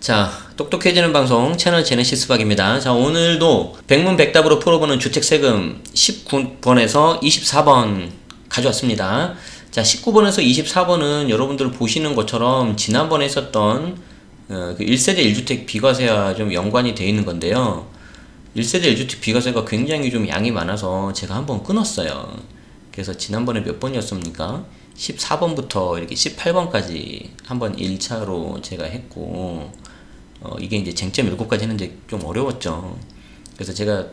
자, 똑똑해지는 방송 채널 제네시스 박입니다. 자, 오늘도 백문백답으로 풀어보는 주택세금 19번에서 24번 가져왔습니다. 자, 19번에서 24번은 여러분들 보시는 것처럼 지난번에 있었던 그 1세대 1주택 비과세와 좀 연관이 되어 있는 건데요. 1세대 1주택 비과세가 굉장히 좀 양이 많아서 제가 한번 끊었어요. 그래서 지난번에 몇 번이었습니까? 14번부터 이렇게 18번까지 한번 1차로 제가 했고, 이게 이제 쟁점 7가지 했는데 좀 어려웠죠. 그래서 제가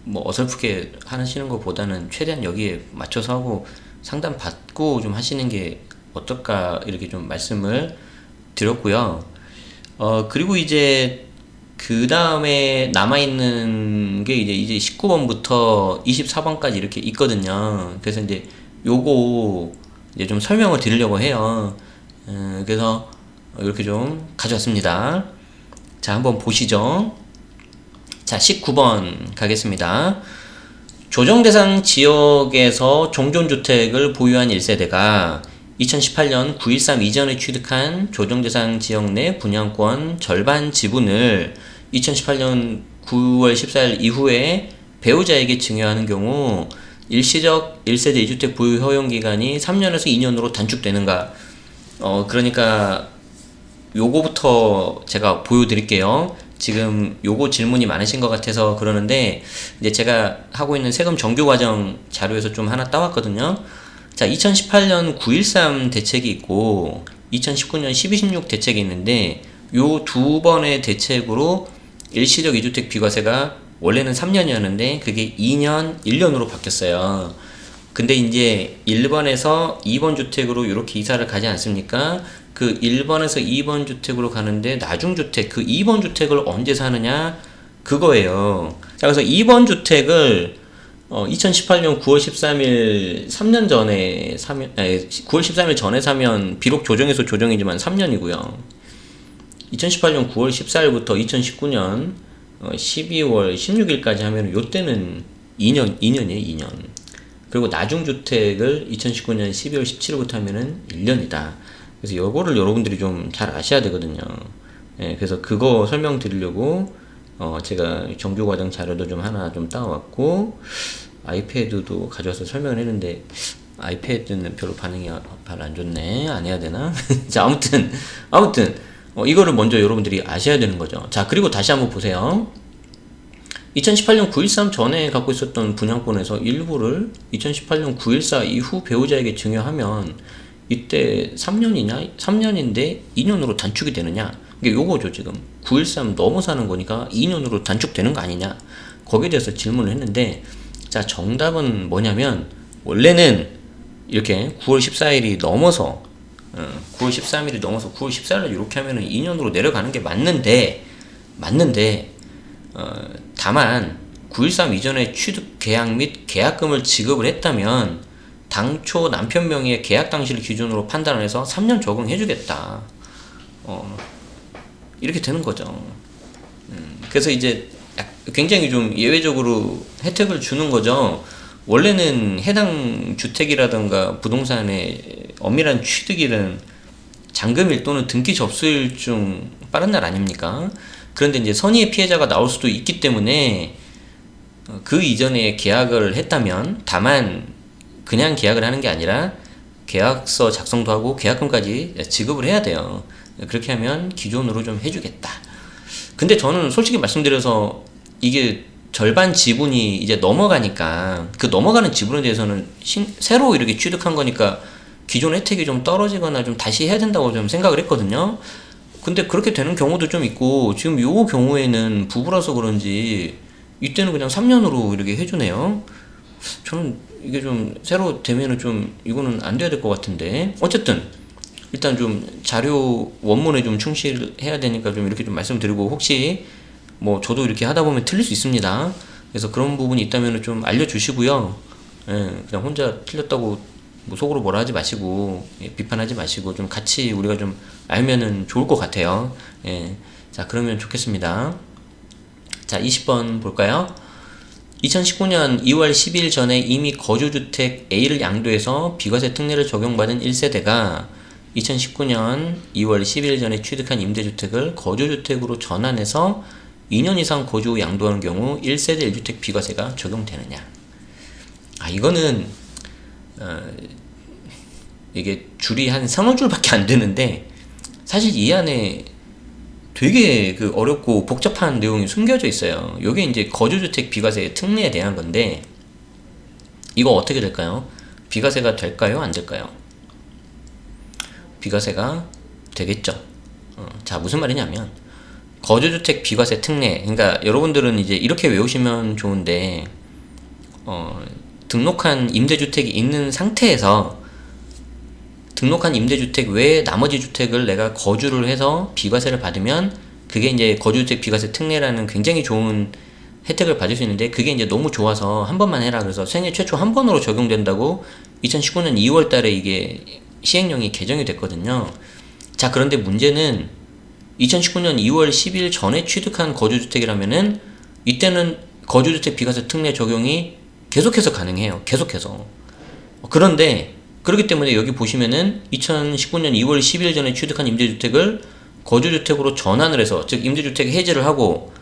뭐 어설프게 하시는 것보다는 최대한 여기에 맞춰서 하고 상담 받고 좀 하시는 게 어떨까 이렇게 좀 말씀을 드렸고요. 그리고 이제 그 다음에 남아있는 게 이제 19번부터 24번까지 이렇게 있거든요. 그래서 이제 요거 이제 좀 설명을 드리려고 해요. 그래서 이렇게 좀 가져왔습니다. 자, 한번 보시죠. 자, 19번 가겠습니다. 조정대상 지역에서 종전주택을 보유한 1세대가 2018년 9.13 이전에 취득한 조정대상 지역 내 분양권 절반 지분을 2018년 9월 14일 이후에 배우자에게 증여하는 경우 일시적 1세대 2주택 보유 허용기간이 3년에서 2년으로 단축되는가. 그러니까 요거부터 제가 보여드릴게요. 지금 요거 질문이 많으신 것 같아서 그러는데, 이제 제가 하고 있는 세금 정규과정 자료에서 좀 하나 따왔거든요. 자, 2018년 9.13 대책이 있고 2019년 12.16 대책이 있는데, 요 두 번의 대책으로 일시적 2주택 비과세가 원래는 3년이었는데 그게 2년, 1년으로 바뀌었어요. 근데 이제 1번에서 2번 주택으로 이렇게 이사를 가지 않습니까? 그 1번에서 2번 주택으로 가는데 나중주택, 그 2번 주택을 언제 사느냐? 그거예요. 자, 그래서 2번 주택을 2018년 9월 13일 3년 전에 사면, 9월 13일 전에 사면 비록 조정해서 조정이지만 3년이고요. 2018년 9월 14일부터 2019년 12월 16일까지 하면 요때는 2년이에요, 2년. 그리고 나중주택을 2019년 12월 17일부터 하면은 1년이다. 그래서 요거를 여러분들이 좀 잘 아셔야 되거든요. 예, 그래서 그거 설명드리려고 제가 정규과정 자료도 좀 하나 좀 따왔고, 아이패드도 가져와서 설명을 했는데 아이패드는 별로 반응이 별로 안 좋네. 안 해야 되나? 자, 아무튼 이거를 먼저 여러분들이 아셔야 되는 거죠. 자, 그리고 다시 한번 보세요. 2018년 9.13 전에 갖고 있었던 분양권에서 일부를 2018년 9.14 이후 배우자에게 증여하면 이때 3년이냐? 3년인데 2년으로 단축이 되느냐? 이게 요거죠. 지금 9.13 넘어 사는 거니까 2년으로 단축되는 거 아니냐? 거기에 대해서 질문을 했는데, 자, 정답은 뭐냐면 원래는 이렇게 9월 14일이 넘어서 9월 13일이 넘어서 9월 14일날 이렇게 하면은 2년으로 내려가는 게 맞는데 다만 9.13 이전에 취득 계약 및 계약금을 지급을 했다면 당초 남편 명의의 계약 당시를 기준으로 판단을 해서 3년 적용해주겠다. 이렇게 되는 거죠. 그래서 이제 굉장히 좀 예외적으로 혜택을 주는 거죠. 원래는 해당 주택이라든가 부동산의 엄밀한 취득일은 잔금일 또는 등기 접수일 중 빠른 날 아닙니까? 그런데 이제 선의의 피해자가 나올 수도 있기 때문에 그 이전에 계약을 했다면, 다만 그냥 계약을 하는 게 아니라 계약서 작성도 하고 계약금까지 지급을 해야 돼요. 그렇게 하면 기존으로 좀 해주겠다. 근데 저는 솔직히 말씀드려서 이게 절반 지분이 이제 넘어가니까 그 넘어가는 지분에 대해서는 새로 이렇게 취득한 거니까 기존 혜택이 좀 떨어지거나 좀 다시 해야 된다고 좀 생각을 했거든요. 근데 그렇게 되는 경우도 좀 있고, 지금 요 경우에는 부부라서 그런지 이때는 그냥 3년으로 이렇게 해주네요. 저는 이게 좀 새로 되면은 좀 이거는 안 돼야 될 것 같은데, 어쨌든 일단 좀 자료 원문에 좀 충실해야 되니까 좀 이렇게 좀 말씀드리고, 혹시 뭐 저도 이렇게 하다 보면 틀릴 수 있습니다. 그래서 그런 부분이 있다면 좀 알려주시고요. 예, 그냥 혼자 틀렸다고 뭐 속으로 뭐라 하지 마시고, 예, 비판하지 마시고 좀 같이 우리가 좀 알면은 좋을 것 같아요. 예, 자, 그러면 좋겠습니다. 자, 20번 볼까요? 2019년 2월 10일 전에 이미 거주주택 A를 양도해서 비과세 특례를 적용받은 1세대가 2019년 2월 10일 전에 취득한 임대주택을 거주주택으로 전환해서 2년 이상 거주 후 양도하는 경우 1세대 1주택 비과세가 적용되느냐. 이거는 이게 줄이 한 3~4줄밖에 안 되는데 사실 이 안에 되게 그 어렵고 복잡한 내용이 숨겨져 있어요. 요게 이제 거주주택 비과세 특례에 대한 건데 이거 어떻게 될까요? 비과세가 될까요? 안 될까요? 비과세가 되겠죠. 자, 무슨 말이냐면 거주주택 비과세 특례, 그러니까 여러분들은 이제 이렇게 외우시면 좋은데 등록한 임대주택이 있는 상태에서 등록한 임대주택 외에 나머지 주택을 내가 거주를 해서 비과세를 받으면 그게 이제 거주주택 비과세 특례라는 굉장히 좋은 혜택을 받을 수 있는데, 그게 이제 너무 좋아서 한 번만 해라 그래서 생애 최초 한 번으로 적용된다고 2019년 2월 달에 이게 시행령이 개정이 됐거든요. 자, 그런데 문제는 2019년 2월 10일 전에 취득한 거주주택이라면은 이때는 거주주택 비과세 특례 적용이 계속해서 가능해요. 계속해서. 그런데 그렇기 때문에 여기 보시면은 2019년 2월 10일 전에 취득한 임대주택을 거주주택으로 전환을 해서, 즉 임대주택 해지를 하고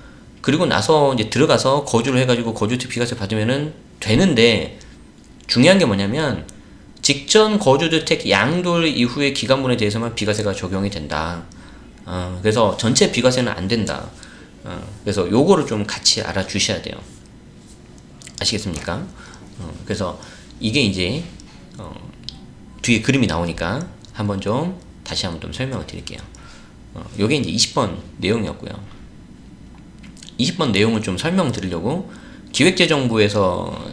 그리고 나서 이제 들어가서 거주를 해가지고 거주주택 비과세 받으면은 되는데, 중요한 게 뭐냐면 직전 거주주택 양도 이후의 기간분에 대해서만 비과세가 적용이 된다. 그래서 전체 비과세는 안 된다. 그래서 요거를 좀 같이 알아주셔야 돼요. 아시겠습니까? 그래서 이게 이제 뒤에 그림이 나오니까 한번 좀 다시 한번 좀 설명을 드릴게요. 요게 이제 20번 내용이었고요. 20번 내용을 좀 설명드리려고 기획재정부에서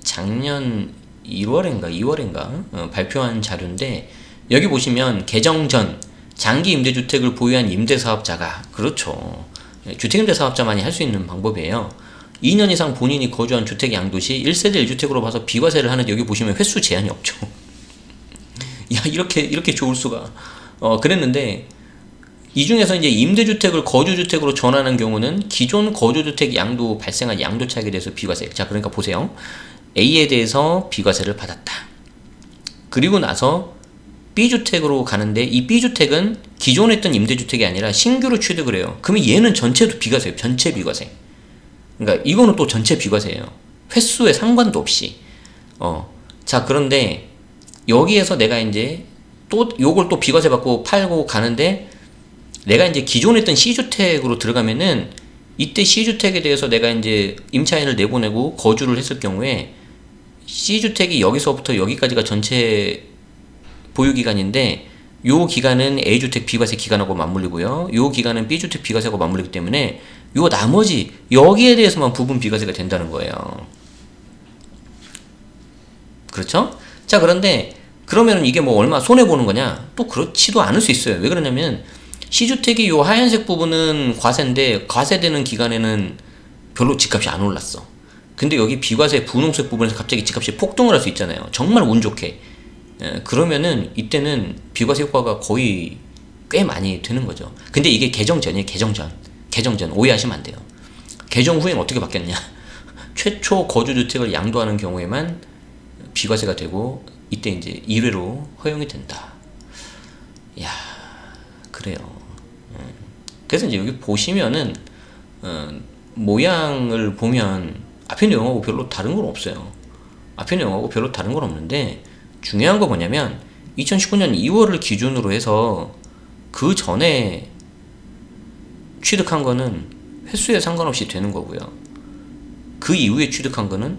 작년 2월인가 발표한 자료인데, 여기 보시면 개정 전 장기 임대주택을 보유한 임대사업자가, 그렇죠, 주택임대사업자만이 할 수 있는 방법이에요. 2년 이상 본인이 거주한 주택 양도 시 1세대 1주택으로 봐서 비과세를 하는데, 여기 보시면 횟수 제한이 없죠. 야, 이렇게 좋을 수가. 그랬는데 이 중에서 이제 임대주택을 거주주택으로 전환하는 경우는 기존 거주주택 양도 발생한 양도 차익에 대해서 비과세. 자, 그러니까 보세요. A에 대해서 비과세를 받았다. 그리고 나서 B주택으로 가는데 이 B주택은 기존에 있던 임대주택이 아니라 신규로 취득을 해요. 그러면 얘는 전체도 비과세예요. 전체 비과세. 그러니까 이거는 또 전체 비과세예요. 횟수에 상관도 없이. 자, 그런데 여기에서 내가 이제 또 요걸 또 비과세 받고 팔고 가는데, 내가 이제 기존에 있던 C주택으로 들어가면은 이때 C주택에 대해서 내가 이제 임차인을 내보내고 거주를 했을 경우에 C주택이 여기서부터 여기까지가 전체 보유기간인데, 요 기간은 A주택 비과세 기간하고 맞물리고요, 요 기간은 B주택 비과세하고 맞물리기 때문에 요 나머지 여기에 대해서만 부분 비과세가 된다는 거예요. 그렇죠? 자, 그런데 그러면 이게 뭐 얼마 손해보는 거냐? 또 그렇지도 않을 수 있어요. 왜 그러냐면 C주택이 요 하얀색 부분은 과세인데 과세되는 기간에는 별로 집값이 안 올랐어. 근데 여기 비과세 분홍색 부분에서 갑자기 집값이 폭등을 할 수 있잖아요. 정말 운 좋게. 그러면은 이때는 비과세 효과가 거의 꽤 많이 되는 거죠. 근데 이게 개정 전이에요. 개정 전 오해하시면 안 돼요. 개정 후에는 어떻게 바뀌었냐? 최초 거주주택을 양도하는 경우에만 비과세가 되고 이때 이제 1회로 허용이 된다. 야, 그래요. 그래서 이제 여기 보시면은 모양을 보면 앞에 내용하고 별로 다른 건 없어요. 앞에 내용하고 별로 다른 건 없는데, 중요한 거 뭐냐면 2019년 2월을 기준으로 해서 그 전에 취득한 거는 횟수에 상관없이 되는 거고요. 그 이후에 취득한 거는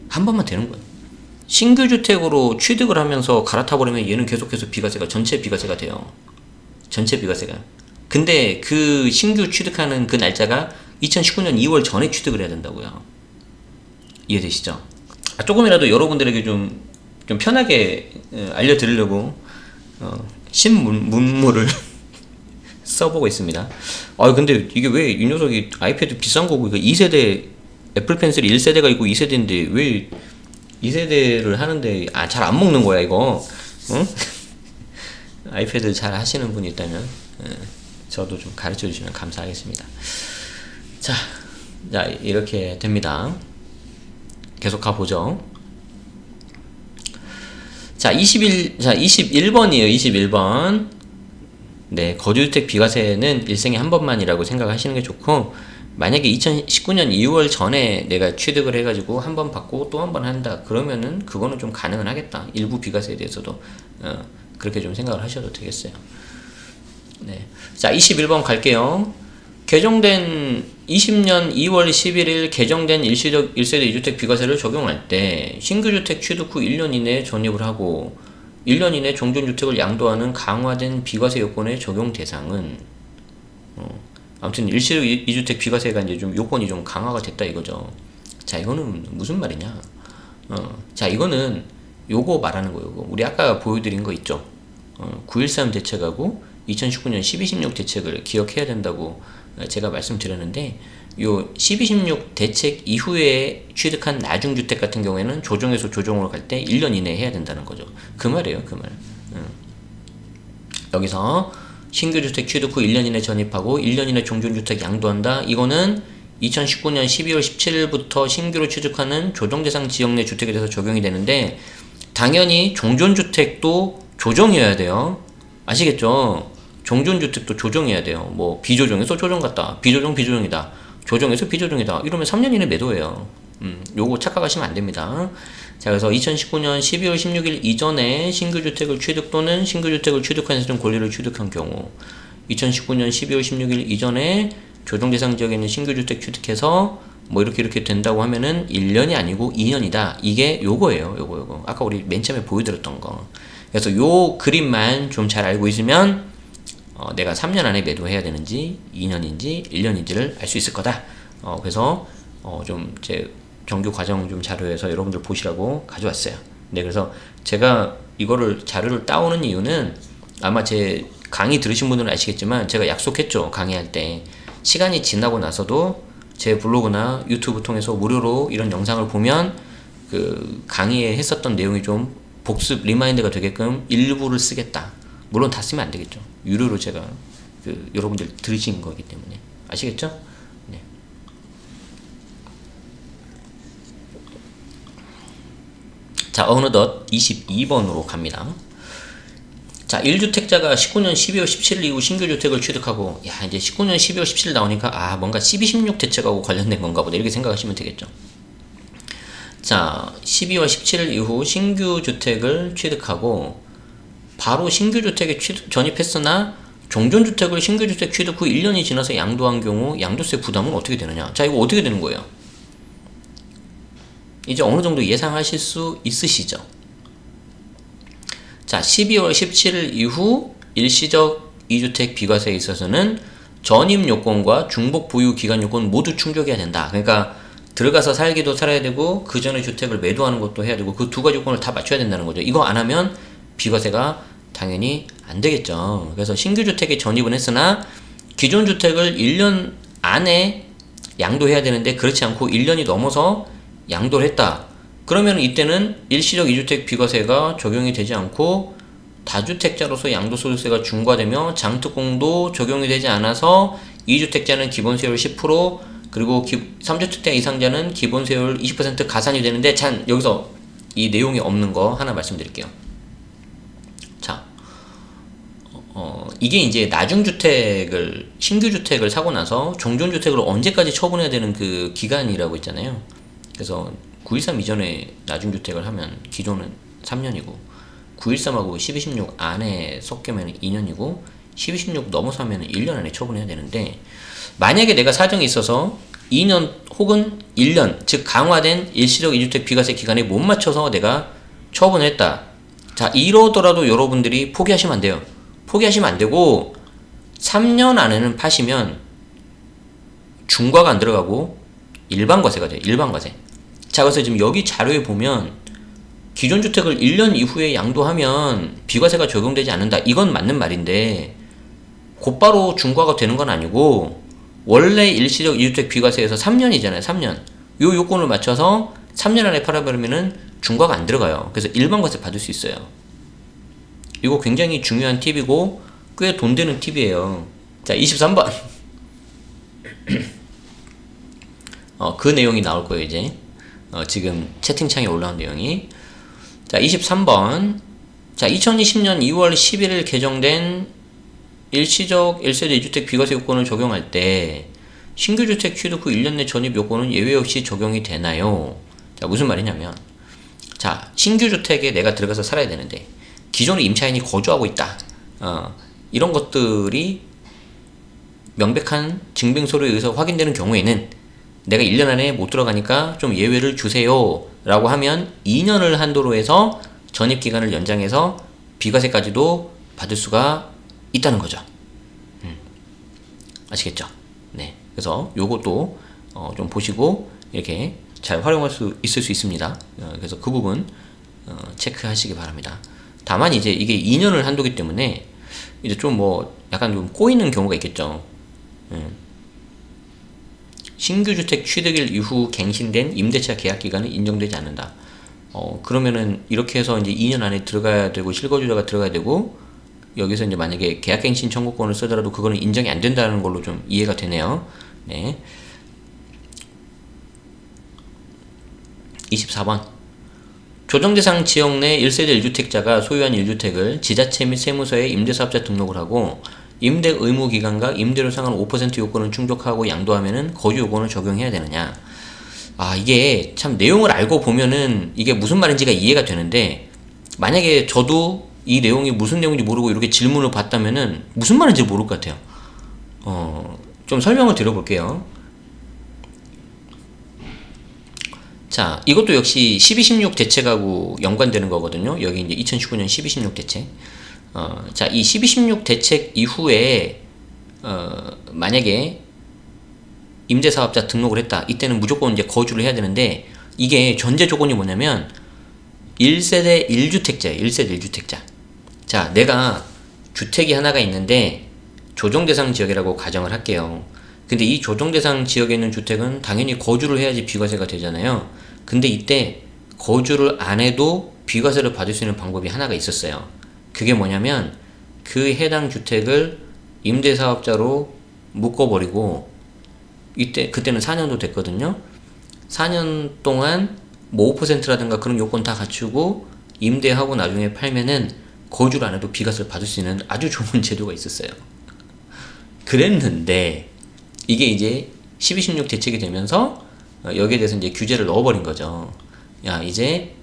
한 번만 되는 거예요. 신규 주택으로 취득을 하면서 갈아타버리면 얘는 계속해서 비과세가, 전체 비과세가 돼요. 전체 비과세가. 근데 그 신규 취득하는 그 날짜가 2019년 2월 전에 취득을 해야 된다고요. 이해되시죠? 조금이라도 여러분들에게 좀 편하게 알려드리려고 신문물을 써보고 있습니다. 근데 이게 왜 이 녀석이 아이패드 비싼 거고, 이거 2세대 애플 펜슬이 1세대가 있고 2세대인데 왜 2세대를 하는데 잘 안 먹는 거야 이거? 응? 아이패드 잘 하시는 분이 있다면 저도 좀 가르쳐 주시면 감사하겠습니다. 자, 이렇게 됩니다. 계속 가보죠. 21번이에요. 21번. 네, 거주주택 비과세는 일생에 한 번만이라고 생각하시는 게 좋고, 만약에 2019년 2월 전에 내가 취득을 해가지고 한 번 받고 또 한 번 한다 그러면은 그거는 좀 가능은 하겠다. 일부 비과세에 대해서도 그렇게 좀 생각을 하셔도 되겠어요. 네. 자, 21번 갈게요. 개정된 20년 2월 11일 개정된 일시적 1세대 2주택 비과세를 적용할 때 신규주택 취득 후 1년 이내에 전입을 하고 1년 이내 종전주택을 양도하는 강화된 비과세 요건의 적용 대상은 아무튼 일시적 2주택 비과세가 이제 좀 요건이 좀 강화가 됐다 이거죠. 자, 이거는 무슨 말이냐? 자, 이거는 요거 말하는 거예요. 요거. 우리 아까 보여드린 거 있죠. 9.13 대책하고 2019년 12.16 대책을 기억해야 된다고 제가 말씀드렸는데, 요 12.16 대책 이후에 취득한 나중주택 같은 경우에는 조정에서 조정으로 갈 때 1년 이내에 해야 된다는 거죠. 그 말이에요, 그 말. 여기서 신규주택 취득 후 1년 이내 전입하고 1년 이내 종전주택 양도한다. 이거는 2019년 12월 17일부터 신규로 취득하는 조정대상 지역 내 주택에 대해서 적용이 되는데, 당연히 종전주택도 조정이어야 돼요. 아시겠죠? 종전주택도 조정해야 돼요. 뭐 비조정에서 조정 같다. 비조정 비조정이다. 조정에서 비조정이다. 이러면 3년 이내 매도예요. 요거 착각하시면 안 됩니다. 자, 그래서 2019년 12월 16일 이전에 신규주택을 취득 또는 신규주택을 취득한 해당 권리를 취득한 경우 2019년 12월 16일 이전에 조정대상 지역에 있는 신규주택 취득해서 뭐 이렇게 된다고 하면은 1년이 아니고 2년이다. 이게 요거예요. 요거. 아까 우리 맨 처음에 보여드렸던 거. 그래서 요 그림만 좀 잘 알고 있으면 내가 3년 안에 매도해야 되는지 2년인지 1년인지를 알 수 있을 거다. 그래서 좀 제 정규 과정 좀 자료에서 여러분들 보시라고 가져왔어요. 네, 그래서 제가 이거를 자료를 따오는 이유는 아마 제 강의 들으신 분들은 아시겠지만 제가 약속했죠. 강의할 때 시간이 지나고 나서도 제 블로그나 유튜브 통해서 무료로 이런 영상을 보면 그 강의에 했었던 내용이 좀 복습 리마인드가 되게끔 일부를 쓰겠다. 물론 다 쓰면 안 되겠죠. 유료로 제가 여러분들 들으신 거기 때문에 아시겠죠? 네. 자, 어느덧 22번으로 갑니다. 자, 1주택자가 19년 12월 17일 이후 신규주택을 취득하고, 야, 이제 19년 12월 17일 나오니까 뭔가 12.16 대책하고 관련된 건가 보다 이렇게 생각하시면 되겠죠. 자, 12월 17일 이후 신규주택을 취득하고 바로 신규주택에 전입했으나 종전주택을 신규주택 취득 후 1년이 지나서 양도한 경우 양도세 부담은 어떻게 되느냐. 자, 이거 어떻게 되는 거예요? 이제 어느 정도 예상하실 수 있으시죠? 자, 12월 17일 이후 일시적 2주택 비과세에 있어서는 전입 요건과 중복 보유 기간 요건 모두 충족해야 된다. 그러니까 들어가서 살기도 살아야 되고 그 전에 주택을 매도하는 것도 해야 되고 그 두 가지 요건을 다 맞춰야 된다는 거죠. 이거 안 하면 비과세가 당연히 안 되겠죠. 그래서 신규주택에 전입은 했으나 기존 주택을 1년 안에 양도해야 되는데 그렇지 않고 1년이 넘어서 양도를 했다. 그러면 이때는 일시적 2주택 비과세가 적용이 되지 않고 다주택자로서 양도소득세가 중과되며 장특공도 적용이 되지 않아서 2주택자는 기본세율 10% 그리고 3주택자 이상자는 기본세율 20% 가산이 되는데, 여기서 이 내용이 없는 거 하나 말씀드릴게요. 자, 이게 이제 나중주택을, 신규주택을 사고 나서 종전주택을 언제까지 처분해야 되는 그 기간이라고 있잖아요. 그래서 9.13 이전에 나중주택을 하면 기존은 3년이고 9.13하고 12.16 안에 섞이면 2년이고 12.16 넘어서 하면 1년 안에 처분해야 되는데, 만약에 내가 사정이 있어서 2년 혹은 1년, 즉 강화된 일시적 2주택 비과세 기간에 못 맞춰서 내가 처분을 했다. 자, 이러더라도 여러분들이 포기하시면 안 돼요. 포기하시면 안 되고 3년 안에는 파시면 중과가 안 들어가고 일반과세가 돼요. 일반과세. 자, 그래서 지금 여기 자료에 보면 기존 주택을 1년 이후에 양도하면 비과세가 적용되지 않는다. 이건 맞는 말인데 곧바로 중과가 되는 건 아니고 원래 일시적 2주택 비과세에서 3년이잖아요. 3년. 요 요건을 맞춰서 3년 안에 팔아버리면은 중과가 안 들어가요. 그래서 일반과세 받을 수 있어요. 이거 굉장히 중요한 팁이고 꽤 돈 되는 팁이에요. 자, 23번. 그 내용이 나올 거예요, 이제. 지금 채팅창에 올라온 내용이. 자, 23번. 자, 2020년 2월 11일 개정된 일시적 1세대 2주택 비과세 요건을 적용할 때 신규 주택 취득 후 1년 내 전입 요건은 예외 없이 적용이 되나요? 자, 무슨 말이냐면, 자, 신규 주택에 내가 들어가서 살아야 되는데 기존에 임차인이 거주하고 있다. 이런 것들이 명백한 증빙서류에 의해서 확인되는 경우에는 내가 1년 안에 못 들어가니까 좀 예외를 주세요 라고 하면 2년을 한도로 해서 전입기간을 연장해서 비과세까지도 받을 수가 있다는 거죠. 아시겠죠? 네. 그래서 요것도 좀 보시고 이렇게 잘 활용할 수 있을 수 있습니다. 그래서 그 부분 체크하시기 바랍니다. 다만 이제 이게 2년을 한도기 때문에 이제 좀 뭐 약간 좀 꼬이는 경우가 있겠죠. 신규 주택 취득일 이후 갱신된 임대차 계약 기간은 인정되지 않는다. 그러면은 이렇게 해서 이제 2년 안에 들어가야 되고 실거주자가 들어가야 되고 여기서 이제 만약에 계약갱신 청구권을 쓰더라도 그거는 인정이 안 된다는 걸로 좀 이해가 되네요. 네. 24번. 조정대상 지역 내 1세대 1주택자가 소유한 1주택을 지자체 및 세무서에 임대사업자 등록을 하고 임대 의무 기간과 임대료 상한 5% 요건을 충족하고 양도하면은 거주 요건을 적용해야 되느냐. 이게 참 내용을 알고 보면은 이게 무슨 말인지가 이해가 되는데, 만약에 저도 이 내용이 무슨 내용인지 모르고 이렇게 질문을 받다면은 무슨 말인지 모를 것 같아요. 좀 설명을 드려볼게요. 자, 이것도 역시 1216 대책하고 연관되는 거거든요. 여기 이제 2019년 1216 대책. 자, 이 1216 대책 이후에 만약에 임대사업자 등록을 했다. 이때는 무조건 이제 거주를 해야 되는데, 이게 전제 조건이 뭐냐면 1세대 1주택자예요. 1세대 1주택자. 자, 내가 주택이 하나가 있는데 조정대상 지역이라고 가정을 할게요. 근데 이 조정대상 지역에 있는 주택은 당연히 거주를 해야지 비과세가 되잖아요. 근데 이때 거주를 안 해도 비과세를 받을 수 있는 방법이 하나가 있었어요. 그게 뭐냐면 그 해당 주택을 임대사업자로 묶어버리고, 그때는 4년도 됐거든요. 4년 동안 뭐 5%라든가 그런 요건 다 갖추고 임대하고 나중에 팔면은 거주를 안 해도 비과세를 받을 수 있는 아주 좋은 제도가 있었어요. 그랬는데 이게 이제 1216 대책이 되면서 여기에 대해서 이제 규제를 넣어버린 거죠. 야, 이제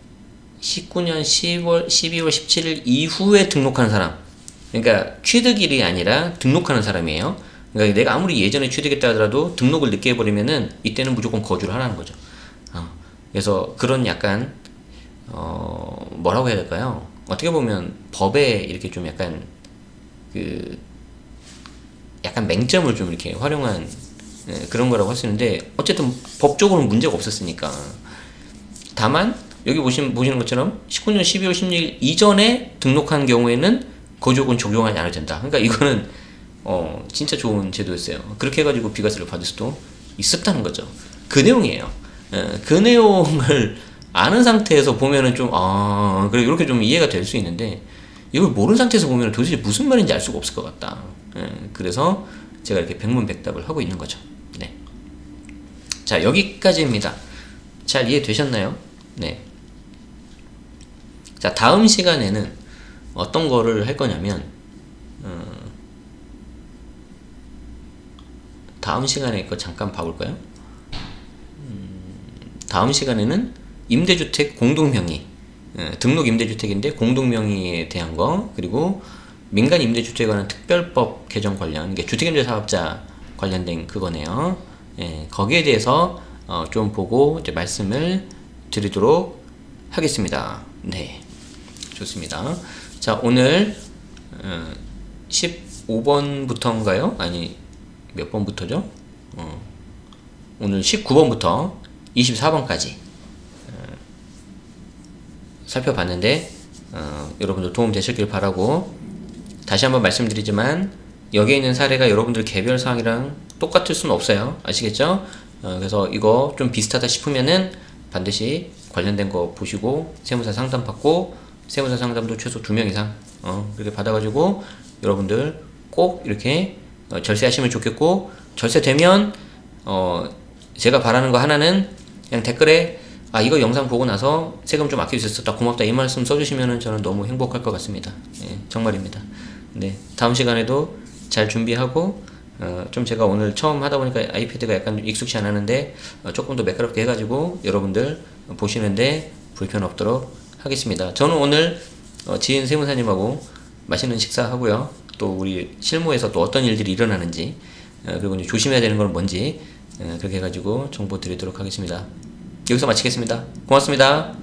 19년 12월 17일 이후에 등록하는 사람, 그러니까 취득일이 아니라 등록하는 사람이에요. 그러니까 내가 아무리 예전에 취득했다 하더라도 등록을 늦게 해버리면은 이때는 무조건 거주를 하라는 거죠. 그래서 그런 약간 뭐라고 해야 될까요? 어떻게 보면 법에 이렇게 좀 약간 약간 맹점을 좀 이렇게 활용한 그런 거라고 할 수 있는데, 어쨌든 법적으로는 문제가 없었으니까. 다만 여기 보시는 것처럼 19년 12월 16일 이전에 등록한 경우에는 거주요건 적용하지 않아도 된다. 그러니까 이거는 진짜 좋은 제도였어요. 그렇게 해가지고 비과세를 받을 수도 있었다는 거죠. 그 내용이에요. 그 내용을 아는 상태에서 보면은 좀 그래, 이렇게 좀 이해가 될 수 있는데, 이걸 모르는 상태에서 보면 도대체 무슨 말인지 알 수가 없을 것 같다. 그래서 제가 이렇게 백문백답을 하고 있는 거죠. 네. 자, 여기까지입니다. 잘 이해되셨나요? 네. 자, 다음 시간에는 어떤 거를 할 거냐면, 다음 시간에 이거 잠깐 봐볼까요? 다음 시간에는 임대주택 공동명의, 등록 임대주택인데 공동명의에 대한 거, 그리고 민간 임대주택에 관한 특별법 개정 관련, 이게 주택임대사업자 관련된 그거네요. 거기에 대해서 좀 보고 이제 말씀을 드리도록 하겠습니다. 네, 좋습니다. 자, 오늘 15번부터인가요? 아니, 몇 번부터죠? 오늘 19번부터 24번까지 살펴봤는데 여러분들 도움 되셨길 바라고, 다시 한번 말씀드리지만 여기에 있는 사례가 여러분들 개별 사항이랑 똑같을 수는 없어요. 아시겠죠? 그래서 이거 좀 비슷하다 싶으면은 반드시 관련된 거 보시고 세무사 상담 받고, 세무사 상담도 최소 2명 이상 그렇게 받아가지고 여러분들 꼭 이렇게 절세하시면 좋겠고, 절세되면 제가 바라는 거 하나는 그냥 댓글에 아, 이거 영상 보고 나서 세금 좀 아낄 수 있었다, 고맙다, 이 말씀 써주시면 저는 너무 행복할 것 같습니다. 예, 정말입니다. 네, 다음 시간에도 잘 준비하고, 좀 제가 오늘 처음 하다 보니까 아이패드가 약간 익숙치 않았는데, 조금 더 매끄럽게 해가지고 여러분들 보시는데 불편 없도록 하겠습니다. 저는 오늘 지인 세무사님하고 맛있는 식사하고요. 또 우리 실무에서 또 어떤 일들이 일어나는지, 그리고 이제 조심해야 되는 건 뭔지, 그렇게 해가지고 정보 드리도록 하겠습니다. 여기서 마치겠습니다. 고맙습니다.